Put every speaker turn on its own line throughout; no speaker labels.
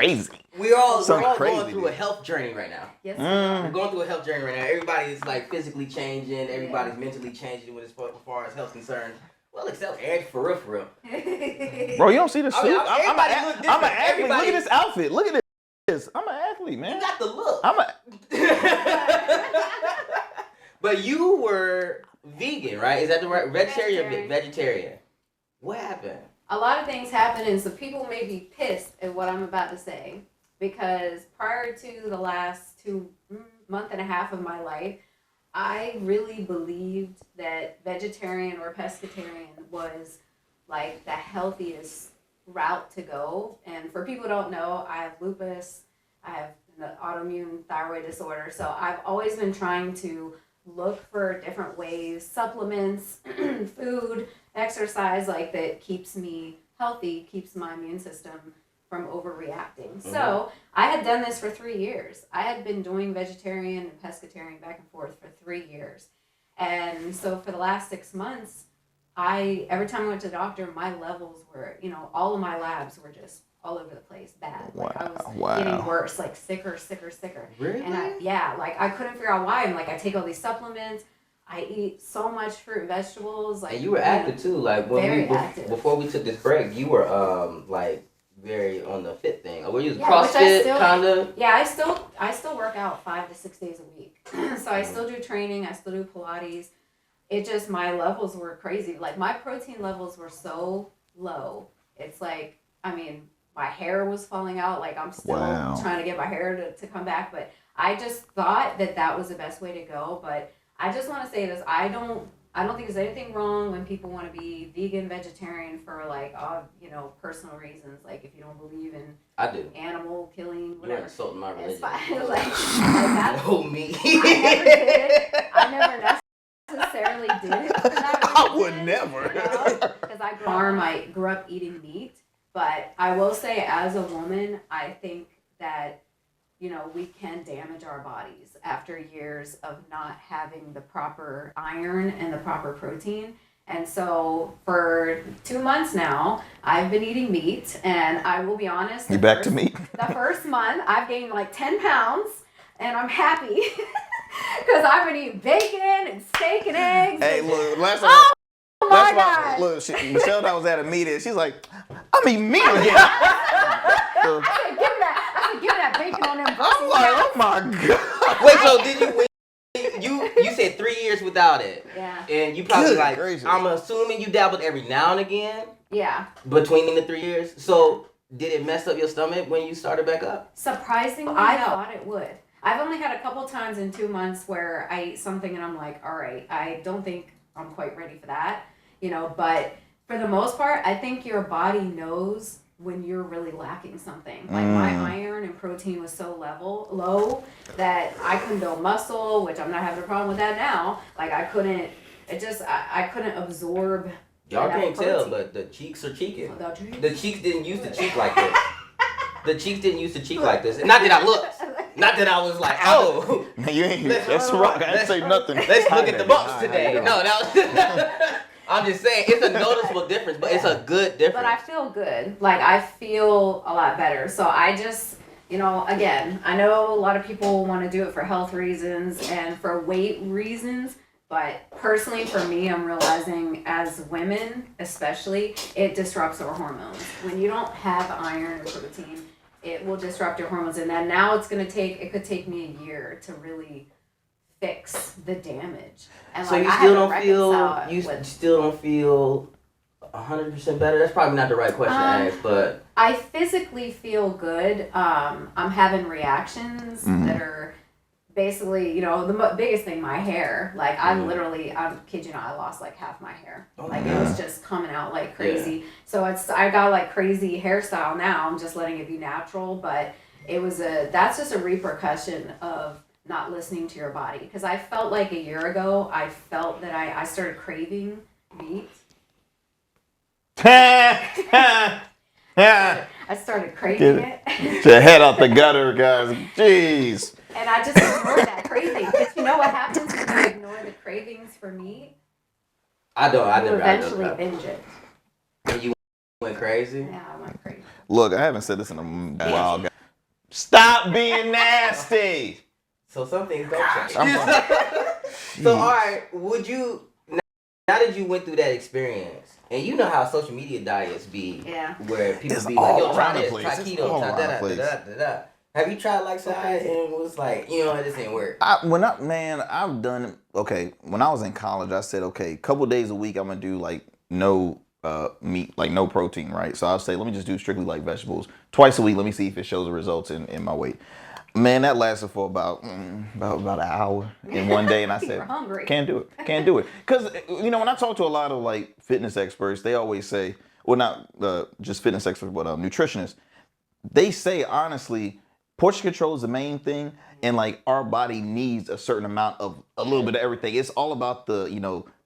crazy.
We're all
Something
going
crazy,
through a
dude.
health journey right now.
Yes.
We're going through a health journey right now. Everybody's like physically changing. Everybody's mentally changing as far as health concerned. Well, except Eric, for real, for real.
Bro, you don't see the suit? I'm an
look
athlete. Look at this outfit. Look at this. I'm an athlete, man.
You got the look. But you were vegan, right? Is that the right? Vegetarian. Vegetarian. What happened?
A lot of things happen, and so people may be pissed at what I'm about to say, because prior to the last month and a half of my life, I really believed that vegetarian or pescatarian was like the healthiest route to go. And for people who don't know, I have lupus, I have the autoimmune thyroid disorder, so I've always been trying to look for different ways, supplements, food, exercise, like that keeps me healthy, keeps my immune system from overreacting. Mm-hmm. So I had done this for 3 years. I had been doing vegetarian and pescatarian back and forth for 3 years. And so for the last 6 months, every time I went to the doctor, my levels were, all of my labs were just all over the place, bad. Like I was getting worse, like sicker.
Really?
And I couldn't figure out why. I take all these supplements. I eat so much fruit and vegetables.
And you were active too. Like before we took this break, you were very on the fit thing. Were you CrossFit kind of?
Yeah, I still work out 5 to 6 days a week. So I still do training. I still do Pilates. It just, my levels were crazy. Like my protein levels were so low. It's like, my hair was falling out. Like I'm still trying to get my hair to come back. But I just thought that was the best way to go. But I just want to say this. I don't think there's anything wrong when people want to be vegan, vegetarian for personal reasons. Like if you don't believe in animal killing, whatever.
You're insulting my religion.
It's fine. like that's
no me.
I never necessarily did it for that reason.
I would never.
Because I grew up eating meat. But I will say, as a woman, I think that, we can damage our bodies after years of not having the proper iron and the proper protein. And so for 2 months now, I've been eating meat. And I will be honest.
You back to meat?
The first month, I've gained like 10 pounds. And I'm happy. Because I've been eating bacon and steak and eggs.
Hey, look, last
time. Oh my God.
Look, Michelle and I was at a meeting. She's like, I'm eating meat again.
I said, give me that bacon on them.
I'm like, oh my God.
Wait, so did you said 3 years without it?
Yeah.
And you probably
gracious.
I'm assuming you dabbled every now and again?
Yeah.
Between the 3 years? So did it mess up your stomach when you started back up?
Surprisingly, I thought it would. I've only had a couple times in 2 months where I eat something and I'm like, all right, I don't think I'm quite ready for that, but for the most part, I think your body knows when you're really lacking something. Like my iron and protein was so low that I couldn't build muscle, which I'm not having a problem with that now. Like I couldn't absorb.
Y'all can't tell, but the cheeks are cheeking. The cheeks didn't used to cheek like this. The cheeks didn't used to cheek like this. Not that I looked. Not that I was like, oh.
You ain't. That's wrong. I didn't say nothing.
Let's look at the bumps today. No, I'm just saying it's a noticeable difference, but it's a good difference.
But I feel good. Like I feel a lot better. So I just, again, I know a lot of people want to do it for health reasons and for weight reasons. But personally, for me, I'm realizing as women, especially, it disrupts our hormones. When you don't have iron and protein, it will disrupt your hormones. And then now it could take me a year to really fix the damage. And
so you still don't feel 100% better? That's probably not the right question to ask, but
I physically feel good. I'm having reactions that are basically, the biggest thing, my hair. Like I'm kid you not, I lost like half my hair. It was just coming out like crazy. Yeah. So I got like crazy hairstyle now. I'm just letting it be natural, but that's just a repercussion of not listening to your body. Because I felt like a year ago, I felt that I started craving meat. I started craving it.
Get your head out the gutter, guys. Jeez.
And I just ignored that craving. But you know what happens when you ignore the cravings for meat?
I never
eventually binge it.
You went crazy.
Yeah, I went crazy.
Look, I haven't said this in a while. Stop being nasty.
So some things don't change.
I'm
So all right, would you? Now that you went through that experience, and you know how social media diets be, where people
It's
be like, "Yo,
all
try
around the
this,
place.
try
It's
keto,
all
try
around
da
the
da
place.
da da da." Have you tried like side and was like, you know, this ain't work?
I've done okay. When I was in college, I said, okay, a couple days a week, I'm gonna do like no meat, like no protein, right? So I'll say, let me just do strictly like vegetables. Twice a week, let me see if it shows the results in my weight. Man, that lasted for about an hour in one day, and I said, can't do it. Because you know, when I talk to a lot of like fitness experts, they always say, well, not just fitness experts, but nutritionists. They say honestly, portion control is the main thing, and like our body needs a certain amount of a little bit of everything. It's all about the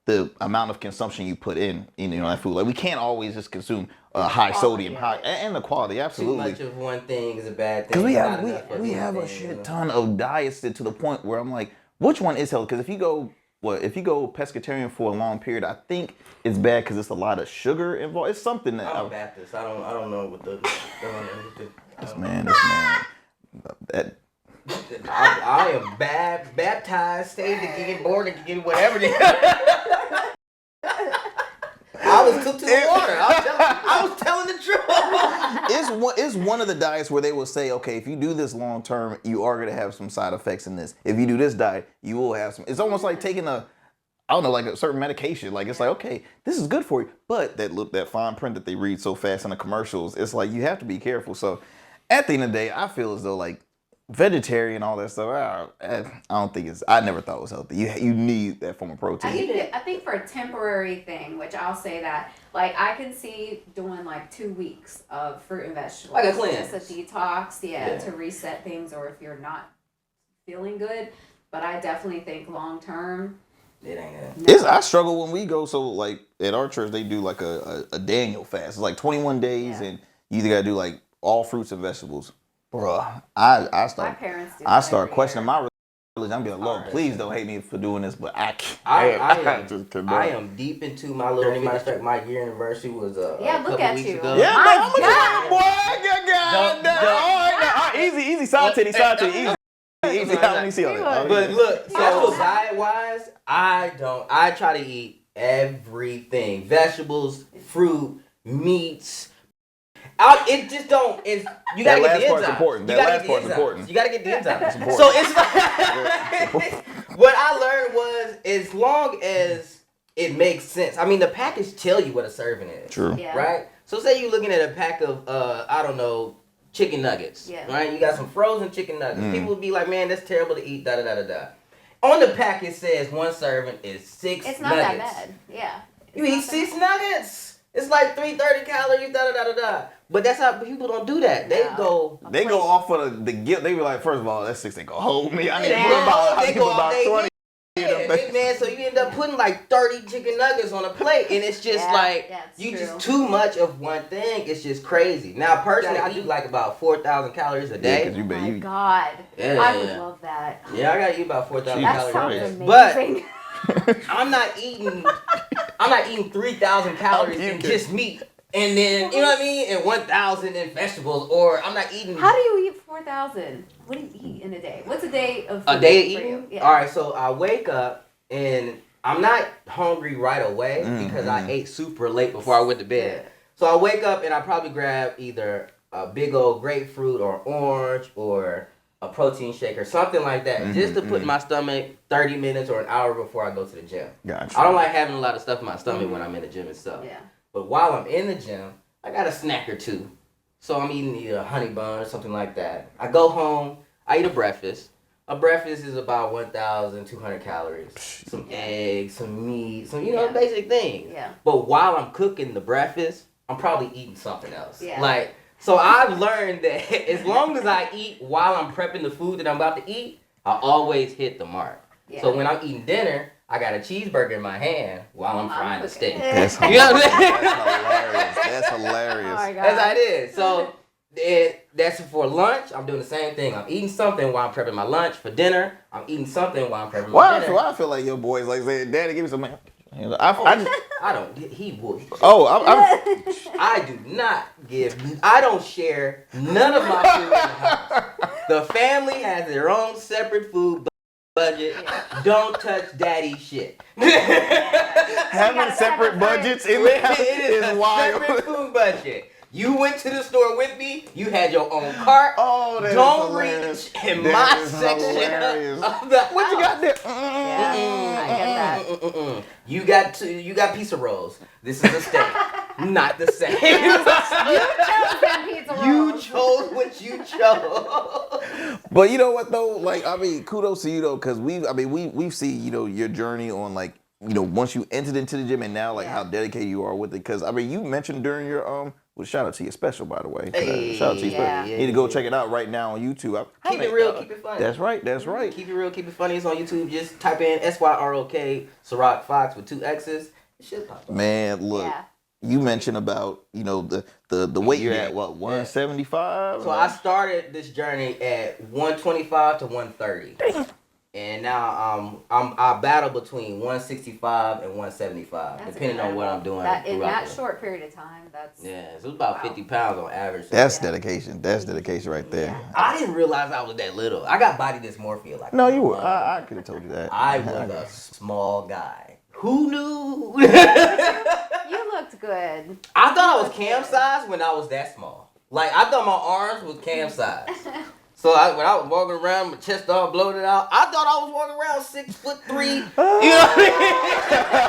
the amount of consumption you put in that food. Like we can't always just consume high sodium, high and the quality. Absolutely.
Too much of one thing is a bad thing.
Because we have a shit ton of diets to the point where I'm like, which one is healthy? Because if you go pescatarian for a long period, I think it's bad because it's a lot of sugar involved. It's something that
I'm Baptist. I don't know what the
this man. That
I am baptized, saved again, born again, whatever. I was took to the water. I was telling the truth.
It's one of the diets where they will say, okay, if you do this long term, you are gonna have some side effects in this. If you do this diet, you will have some. It's almost like taking like a certain medication. Like it's like, okay, this is good for you, but that fine print that they read so fast in the commercials, it's like you have to be careful. So at the end of the day, I feel as though like vegetarian, all that stuff. I don't think I never thought it was healthy. You need that form of protein.
I think for a temporary thing, which I'll say that, like I can see doing like 2 weeks of fruit and vegetables,
like a cleanse,
just a detox, to reset things, or if you're not feeling good. But I definitely think long term,
it ain't good.
I struggle when we go. So like at our church, they do like a Daniel fast. It's like 21 days, and you either gotta do like all fruits and vegetables. Bruh, I start questioning my religion. I'm being like, Lord, please don't hate me for doing this, but I can't.
I am deep into my little journey. Matter of fact, my year anniversary was a couple
at
weeks
you.
ago.
Yeah,
my
God, boy, all right, easy, side titty, easy. Let me see all that.
But look, so diet wise, I try to eat everything: vegetables, fruit, meats. It just don't. You gotta get the enzymes.
Important. That last part's important.
You gotta get the enzymes. So it's like what I learned was, as long as it makes sense. I mean, the package tell you what a serving is.
True.
Yeah.
Right. So say you're looking at a pack of I don't know, chicken nuggets.
Yeah.
Right. You got some frozen chicken nuggets. People would be like, man, that's terrible to eat. Da da da da da. On the pack it says one serving is 6 nuggets.
It's not that bad. Yeah.
You eat 6 nuggets. It's like 330 calories. Da da da da da. But that's how people don't do that. They go
off of the guilt. They be like, first of all, that 6 ain't gonna hold me. I need to put about 20.
Man, so you end up putting like 30 chicken nuggets on a plate, and it's just just too much of one thing. It's just crazy. Now, personally, I do like about 4,000 calories a day.
Oh my God, I would love that.
Yeah, I gotta eat about 4,000
calories.
calories a day.
Amazing.
But I'm not eating 3,000 calories in just meat. And then, you know what I mean? And 1,000 in vegetables, or I'm not eating.
How do you eat 4,000? What do you eat in a day? What's a day of food?
A day of eating?
Yeah.
All right, so I wake up and I'm not hungry right away because I ate super late before I went to bed. Yeah. So I wake up and I probably grab either a big old grapefruit or orange or a protein shake or something like that, just to put in my stomach 30 minutes or an hour before I go to the gym.
Gotcha.
I don't like having a lot of stuff in my stomach when I'm in the gym and stuff.
Yeah.
But while I'm in the gym, I got a snack or two. So I'm eating either a honey bun or something like that. I go home, I eat a breakfast. A breakfast is about 1,200 calories. Some eggs, some meat, some, basic things.
Yeah.
But while I'm cooking the breakfast, I'm probably eating something else.
Yeah.
So I've learned that as long as I eat while I'm prepping the food that I'm about to eat, I always hit the mark. Yeah. So when I'm eating dinner, I got a cheeseburger in my hand while I'm frying the steak.
That's hilarious. That's hilarious.
Oh my God.
That's how it is. So that's for lunch. I'm doing the same thing. I'm eating something while I'm prepping my lunch. For dinner, I'm eating something while I'm prepping my dinner.
Why I feel like your boys like saying, "Daddy, give me some." I
I don't. He would.
Oh,
I do not give. I don't share none of my food in the house. The family has their own separate food budget. Don't touch daddy's shit.
having separate budgets in the house
It is
is
a
wild.
separate food budget. You went to the store with me. You had your own cart.
Oh, that's
Don't
hilarious.
reach in
That
my
is
section
hilarious.
of the
What you got there?
Yeah, I get that.
You got pizza rolls. This is a steak. Not the same. You chose what you chose.
But you know what though? Like, I mean, kudos to you though, because we've seen, you know, your journey on like, you know, once you entered into the gym and now like how dedicated you are with it. Because I mean, you mentioned during your well, shout out to your special, by the way.
Hey,
Shout out to your
yeah.
special. You need to go check it out right now on YouTube.
Keep it real, keep it funny.
That's right. That's right.
Keep it real, keep it funny. It's on YouTube. Just type in SYROK Ciroc Fox with 2 X's. It should pop up.
Man, look.
Yeah.
You mentioned about, you know, the weight you're at, what, 175?
So I started this journey at 125 to 130. And now I battle between 165 and 175,
That's
depending on what I'm doing.
In that
the,
short period of time, that's
Yeah, so it's about 50 pounds on average.
That's dedication. That's dedication right there.
I didn't realize I was that little. I got body dysmorphia. Like
No, you were. I could have told you that.
I was a small guy. Who knew?
you looked good.
I thought I was Cam size when I was that small. Like, I thought my arms was Cam size. So when I was walking around, my chest all bloated out, I thought I was walking around 6'3". You know what I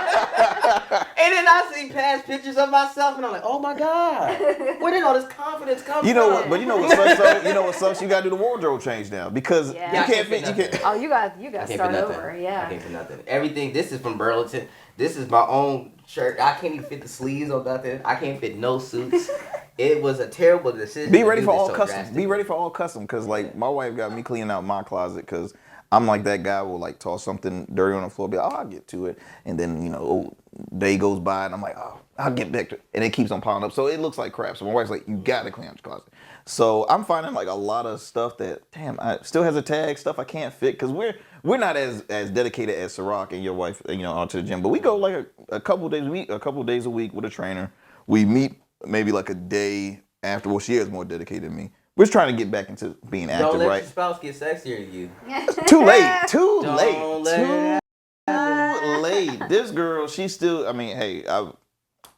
mean? And then I see past pictures of myself, and I'm like, oh my God, where did all this confidence come
You know
from?
what? But you know what sucks though? You know what sucks? You got to do the wardrobe change now because
Yeah.
you
I
can't fit. You
nothing.
can't.
Oh, you got
I
to
can't
start
fit nothing.
over.
I
Yeah.
can't fit nothing. Everything. This is from Burlington. This is my own shirt. I can't even fit the sleeves on nothing. I can't fit no suits. It was a terrible decision.
Be
to
ready
do
for
this
all
so
custom.
drastically.
Be ready for all custom because like my wife got me cleaning out my closet because I'm like that guy will like toss something dirty on the floor, be like, oh, I'll get to it, and then you know day goes by and I'm like, oh, I'll get back to it, and it keeps on piling up, so it looks like crap. So my wife's like, you gotta clean out your closet. So I'm finding like a lot of stuff that I still has a tag, stuff I can't fit because we're not as dedicated as Ciroc and your wife, you know, onto the gym, but we go like a couple days a week with a trainer. We meet maybe like a day after. Well, she is more dedicated than me. We're just trying to get back into being active,
Don't let
right?
your spouse get sexier than you.
Too late. Too
Don't
late.
let
Too late. This girl, she's still. I mean, hey,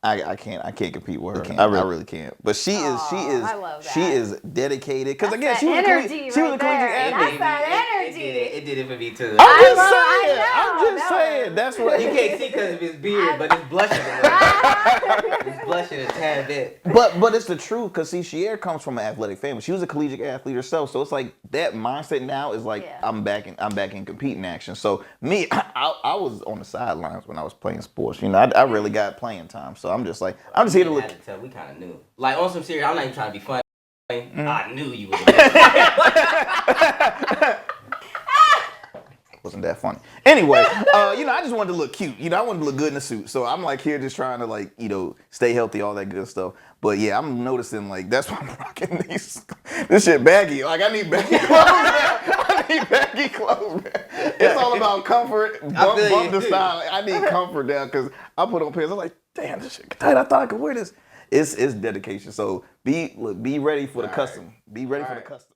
I can't compete with her. I really can't. But she is.
I love
She
that.
is dedicated. Because again,
that
she was
energy
a collegiate
right there.
athlete.
That's that energy.
It did it for me too.
I'm just
I
saying.
know,
I'm just
no.
saying. That's what
You can't see because of his beard, but it's blushing a little. It's blushing a tad bit.
But it's the truth because see, Shier comes from an athletic family. She was a collegiate athlete herself, so it's like that mindset now is like
Yeah.
I'm back in competing action. So me, I was on the sidelines when I was playing sports. You know, I really got playing time. So I'm just here to
We
look.
had to tell. We kind of knew. Like on some serious, I'm not even trying to be funny. I knew you was.
Wasn't that funny? Anyway, you know, I just wanted to look cute. You know, I wanted to look good in a suit. So I'm like here just trying to like, you know, stay healthy, all that good stuff. But yeah, I'm noticing like that's why I'm rocking this shit baggy. Like I need baggy clothes, man. I need baggy clothes, man. It's all about comfort, bump the style. Like, I need comfort down because I put on pants. I'm like, damn, this shit tight. I thought I could wear this. It's dedication. So be ready for the custom. Be ready for the custom.